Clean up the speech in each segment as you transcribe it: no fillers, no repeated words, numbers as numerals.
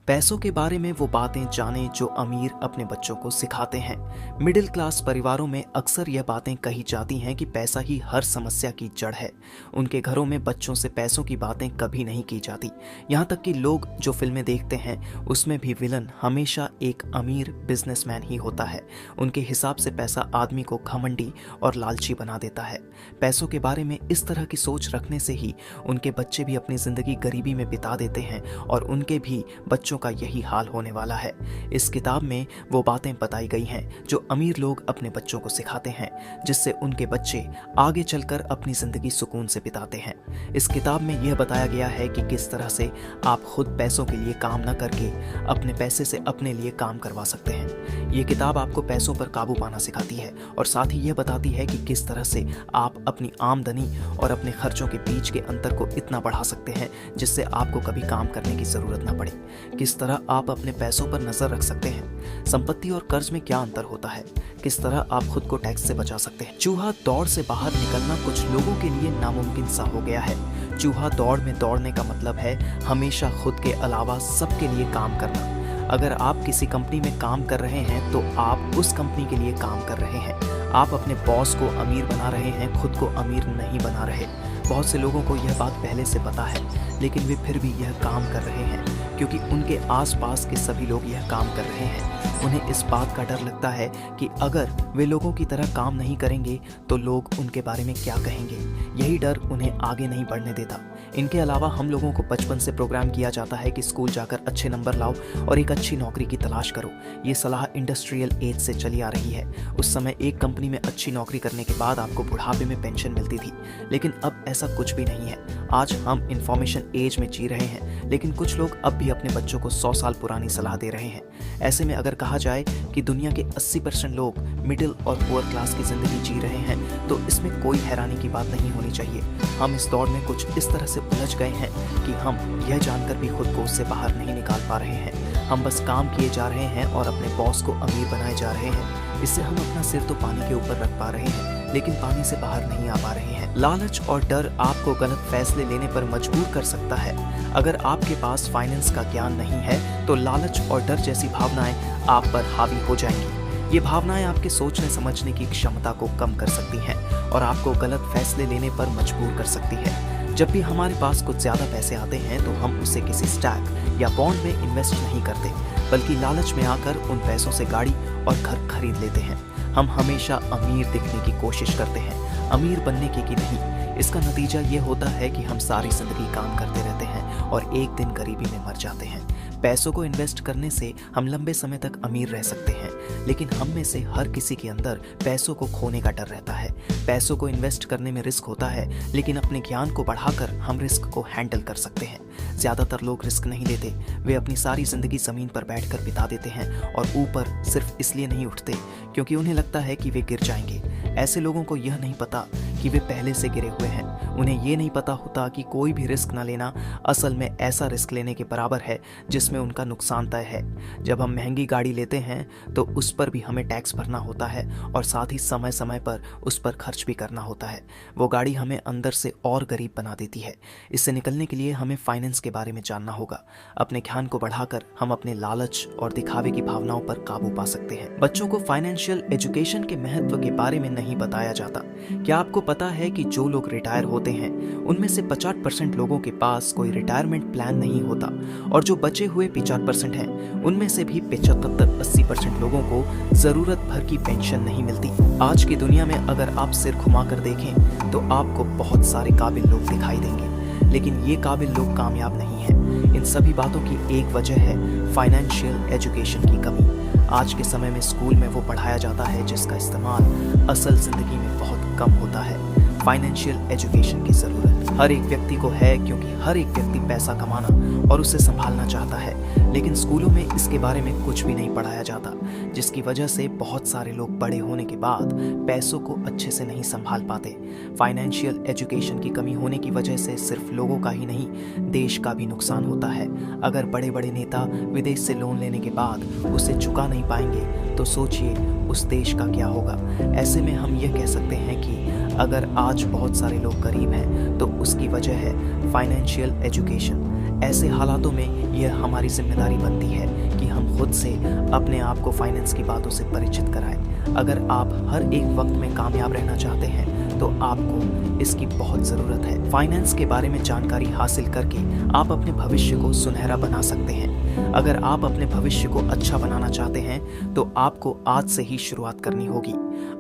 पैसों के बारे में वो बातें जानें जो अमीर अपने बच्चों को सिखाते हैं। मिडिल क्लास परिवारों में अक्सर यह बातें कही जाती हैं कि पैसा ही हर समस्या की जड़ है। उनके घरों में बच्चों से पैसों की बातें कभी नहीं की जाती। यहाँ तक कि लोग जो फिल्में देखते हैं उसमें भी विलन हमेशा एक अमीर बिजनेसमैन ही होता है। उनके हिसाब से पैसा आदमी को घमंडी और लालची बना देता है। पैसों के बारे में इस तरह की सोच रखने से ही उनके बच्चे भी अपनी जिंदगी गरीबी में बिता देते हैं और उनके भी बच्चों का यही हाल होने वाला है। इस किताब में वो बातें बताई गई हैं जो अमीर लोग अपने बच्चों को सिखाते हैं, जिससे उनके बच्चे आगे चलकर अपनी जिंदगी सुकून से बिताते हैं। इस किताब में यह बताया गया है कि किस तरह से आप खुद पैसों के लिए काम न करके अपने पैसे से अपने लिए काम करवा सकते हैं। ये किताब आपको पैसों पर काबू पाना सिखाती है और साथ ही यह बताती है कि किस तरह से आप अपनी आमदनी और अपने खर्चों के बीच के अंतर को इतना बढ़ा सकते हैं जिससे आपको कभी काम करने की जरूरत न पड़े। किस तरह आप अपने पैसों पर नजर रख सकते हैं, संपत्ति और कर्ज में क्या अंतर होता है, किस तरह आप खुद को टैक्स से बचा सकते हैं। चूहा दौड़ से बाहर निकलना कुछ लोगों के लिए नामुमकिन सा हो गया है। चूहा दौड़ में दौड़ने का मतलब है हमेशा खुद के अलावा सबके लिए काम करना। अगर आप किसी कंपनी में काम कर रहे हैं तो आप उस कंपनी के लिए काम कर रहे हैं। आप अपने बॉस को अमीर बना रहे हैं, खुद को अमीर नहीं बना रहे। बहुत से लोगों को यह बात पहले से पता है, लेकिन वे फिर भी यह काम कर रहे हैं क्योंकि उनके आसपास के सभी लोग यह काम कर रहे हैं। उन्हें इस बात का डर लगता है कि अगर वे लोगों की तरह काम नहीं करेंगे तो लोग उनके बारे में क्या कहेंगे। यही डर उन्हें आगे नहीं बढ़ने देता। इनके अलावा हम लोगों को बचपन से प्रोग्राम किया जाता है कि स्कूल जाकर अच्छे नंबर लाओ और एक अच्छी नौकरी की तलाश करो। ये सलाह इंडस्ट्रियल एज से चली आ रही है। उस समय एक कंपनी में अच्छी नौकरी करने के बाद आपको बुढ़ापे में पेंशन मिलती थी, लेकिन अब ऐसा कुछ भी नहीं है। आज हम इंफॉर्मेशन एज में जी रहे हैं, लेकिन कुछ लोग अब भी अपने बच्चों को 100 साल पुरानी सलाह दे रहे हैं। ऐसे में अगर कहा जाए कि दुनिया के 80% लोग मिडिल और पुअर क्लास की जिंदगी जी रहे हैं तो इसमें कोई हैरानी की बात नहीं होनी चाहिए। हम इस दौड़ में कुछ इस तरह से उलझ गए हैं कि हम यह जानकर भी खुद को उससे बाहर नहीं निकाल पा रहे हैं। हम बस काम किए जा रहे हैं और अपने बॉस को अमीर बनाए जा रहे हैं। इससे हम अपना सिर तो पानी के ऊपर रख पा रहे हैं, लेकिन पानी से बाहर नहीं आ पा रहे हैं। लालच और डर आपको गलत फैसले लेने पर मजबूर कर सकता है। अगर आपके पास फाइनेंस का ज्ञान नहीं है तो लालच और डर जैसी भावनाएं आप पर हावी हो जाएंगी। ये भावनाएं आपके सोचने समझने की क्षमता को कम कर सकती हैं और आपको गलत फैसले लेने पर मजबूर कर सकती है। जब भी हमारे पास कुछ ज्यादा पैसे आते हैं तो हम उसे किसी स्टॉक या बॉन्ड में इन्वेस्ट नहीं करते, बल्कि लालच में आकर उन पैसों से गाड़ी और घर खरीद लेते हैं। हम हमेशा अमीर दिखने की कोशिश करते हैं, अमीर बनने की नहीं। इसका नतीजा ये होता है कि हम सारी जिंदगी काम करते रहते हैं और एक दिन गरीबी में मर जाते हैं। पैसों को इन्वेस्ट करने से हम लंबे समय तक अमीर रह सकते हैं, लेकिन हम में से हर किसी के अंदर पैसों को खोने का डर रहता है। पैसों को इन्वेस्ट करने में रिस्क होता है, लेकिन अपने ज्ञान को बढ़ाकर हम रिस्क को हैंडल कर सकते हैं। ज्यादातर लोग रिस्क नहीं लेते, वे अपनी सारी जिंदगी जमीन पर बैठकर बिता देते हैं और ऊपर सिर्फ इसलिए नहीं उठते क्योंकि उन्हें लगता है कि वे गिर जाएंगे। ऐसे लोगों को यह नहीं पता कि वे पहले से गिरे हुए हैं। उन्हें ये नहीं पता होता कि कोई भी रिस्क न लेना असल में ऐसा रिस्क लेने के बराबर है जिसमें उनका नुकसान तय है। जब हम महंगी गाड़ी लेते हैं तो उस पर भी हमें टैक्स भरना होता है और साथ ही समय समय पर उस पर खर्च भी करना होता है। वो गाड़ी हमें अंदर से और गरीब बना देती है। इससे निकलने के लिए हमें फाइनेंस के बारे में जानना होगा। अपने ज्ञान को बढ़ाकर हम अपने लालच और दिखावे की भावनाओं पर काबू पा सकते हैं। बच्चों को फाइनेंशियल एजुकेशन के महत्व के बारे में नहीं बताया जाता। क्या आपको पता है कि जो लोग रिटायर होते हैं उनमें से 50% लोगों के पास कोई रिटायरमेंट प्लान नहीं होता और जो बचे हुए 50% हैं उनमें से भी 75-80% लोगों को जरूरत भर की पेंशन नहीं मिलती। आज की दुनिया में अगर आप सिर घुमाकर देखें तो आपको बहुत सारे काबिल लोग दिखाई देंगे, लेकिन ये काबिल लोग कामयाब नहीं हैं। इन सभी बातों की एक वजह है फाइनेंशियल एजुकेशन की कमी। आज के समय में स्कूल में वो पढ़ाया जाता है जिसका इस्तेमाल असल जिंदगी में बहुत कम होता है। फाइनेंशियल एजुकेशन की जरूरत हर एक व्यक्ति को है क्योंकि हर एक व्यक्ति पैसा कमाना और उसे संभालना चाहता है, लेकिन स्कूलों में इसके बारे में कुछ भी नहीं पढ़ाया जाता, जिसकी वजह से बहुत सारे लोग बड़े होने के बाद पैसों को अच्छे से नहीं संभाल पाते। फाइनेंशियल एजुकेशन की कमी होने की वजह से सिर्फ लोगों का ही नहीं, देश का भी नुकसान होता है। अगर बड़े बड़े नेता विदेश से लोन लेने के बाद उसे चुका नहीं पाएंगे तो सोचिए उस देश का क्या होगा। ऐसे में हम ये कह सकते हैं कि अगर आज बहुत सारे लोग गरीब हैं तो उसकी वजह है फाइनेंशियल एजुकेशन। ऐसे हालातों में यह हमारी जिम्मेदारी बनती है कि हम खुद से अपने आप को फाइनेंस की बातों से परिचित कराएं। अगर आप हर एक वक्त में कामयाब रहना चाहते हैं तो आपको इसकी बहुत ज़रूरत है। फाइनेंस के बारे में जानकारी हासिल करके आप अपने भविष्य को सुनहरा बना सकते हैं। अगर आप अपने भविष्य को अच्छा बनाना चाहते हैं तो आपको आज से ही शुरुआत करनी होगी।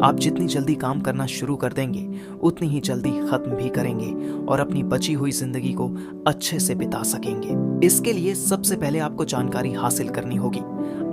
आप जितनी जल्दी काम करना शुरू कर देंगे उतनी ही जल्दी खत्म भी करेंगे और अपनी बची हुई जिंदगी को अच्छे से बिता सकेंगे। इसके लिए सबसे पहले आपको जानकारी हासिल करनी होगी।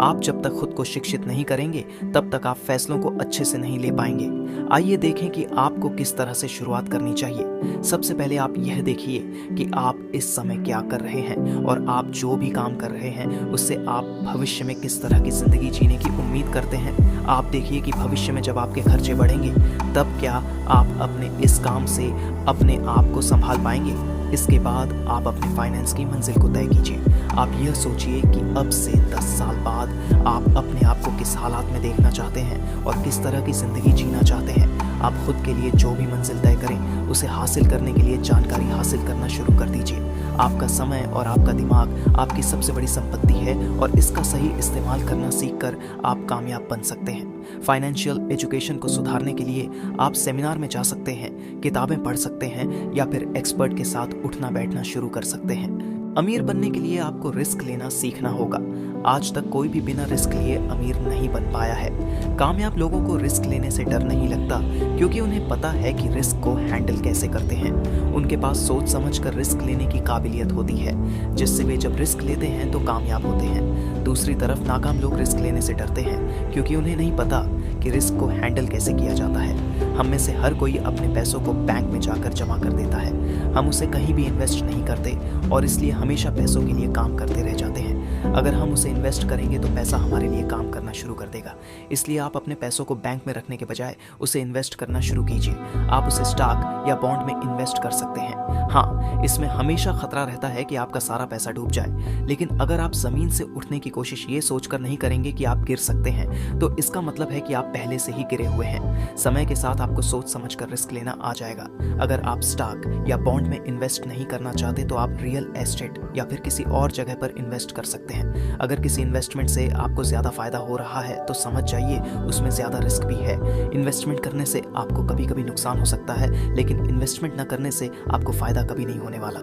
आप जब तक खुद को शिक्षित नहीं करेंगे तब तक आप फैसलों को अच्छे से नहीं ले पाएंगे। आइए देखें कि आपको किस तरह से शुरुआत करनी चाहिए। सबसे पहले आप यह देखिए कि आप इस समय क्या कर रहे हैं और आप जो भी काम कर रहे हैं उससे आप भविष्य में किस तरह की जिंदगी जीने की उम्मीद करते हैं। आप देखिए कि भविष्य में जब आपके खर्चे बढ़ेंगे तब क्या आप अपने इस काम से अपने आप को संभाल पाएंगे। इसके बाद आप अपने फाइनेंस की मंजिल को तय कीजिए। आप यह सोचिए कि अब से 10 साल बाद आप अपने आप को किस हालात में देखना चाहते हैं और किस तरह की ज़िंदगी जीना चाहते हैं। आप खुद के लिए जो भी मंजिल तय करें उसे हासिल करने के लिए जानकारी हासिल करना शुरू कर दीजिए। आपका समय और आपका दिमाग आपकी सबसे बड़ी संपत्ति है और इसका सही इस्तेमाल करना सीखकर आप कामयाब बन सकते हैं। फाइनेंशियल एजुकेशन को सुधारने के लिए आप सेमिनार में जा सकते हैं, किताबें पढ़ सकते हैं या फिर एक्सपर्ट के साथ उठना बैठना शुरू कर सकते हैं। अमीर बनने के लिए आपको रिस्क लेना सीखना होगा। आज तक कोई भी बिना रिस्क लिए अमीर नहीं बन पाया है। कामयाब लोगों को रिस्क लेने से डर नहीं लगता क्योंकि उन्हें पता है कि रिस्क को हैंडल कैसे करते हैं। उनके पास सोच समझकर रिस्क लेने की काबिलियत होती है जिससे वे जब रिस्क लेते हैं तो कामयाब होते हैं। दूसरी तरफ नाकाम लोग रिस्क लेने से डरते हैं क्योंकि उन्हें नहीं पता कि रिस्क को हैंडल कैसे किया जाता है। हम में से हर कोई अपने पैसों को बैंक में जाकर जमा कर देता है। हम उसे कहीं भी इन्वेस्ट नहीं करते और इसलिए हमेशा पैसों के लिए काम करते रह जाते हैं। अगर हम उसे इन्वेस्ट करेंगे तो पैसा हमारे लिए काम करना शुरू कर देगा। इसलिए आप अपने पैसों को बैंक में रखने के बजाय उसे इन्वेस्ट करना शुरू कीजिए। आप उसे स्टॉक या बॉन्ड में इन्वेस्ट कर सकते हैं। हाँ, इसमें हमेशा खतरा रहता है कि आपका सारा पैसा डूब जाए, लेकिन अगर आप जमीन से उठने की कोशिश ये सोचकर नहीं करेंगे कि आप गिर सकते हैं तो इसका मतलब है कि आप पहले से ही गिरे हुए हैं। समय के साथ आपको सोच समझकर रिस्क लेना आ जाएगा। अगर आप स्टॉक या बॉन्ड में इन्वेस्ट नहीं करना चाहते तो आप रियल एस्टेट या फिर किसी और जगह पर इन्वेस्ट कर सकते हैं। अगर किसी इन्वेस्टमेंट से आपको ज्यादा फायदा हो रहा है तो समझ जाइए उसमें ज्यादा रिस्क भी है। इन्वेस्टमेंट करने से आपको कभी कभी नुकसान हो सकता है, लेकिन इन्वेस्टमेंट न करने से आपको फायदा कभी नहीं होने वाला।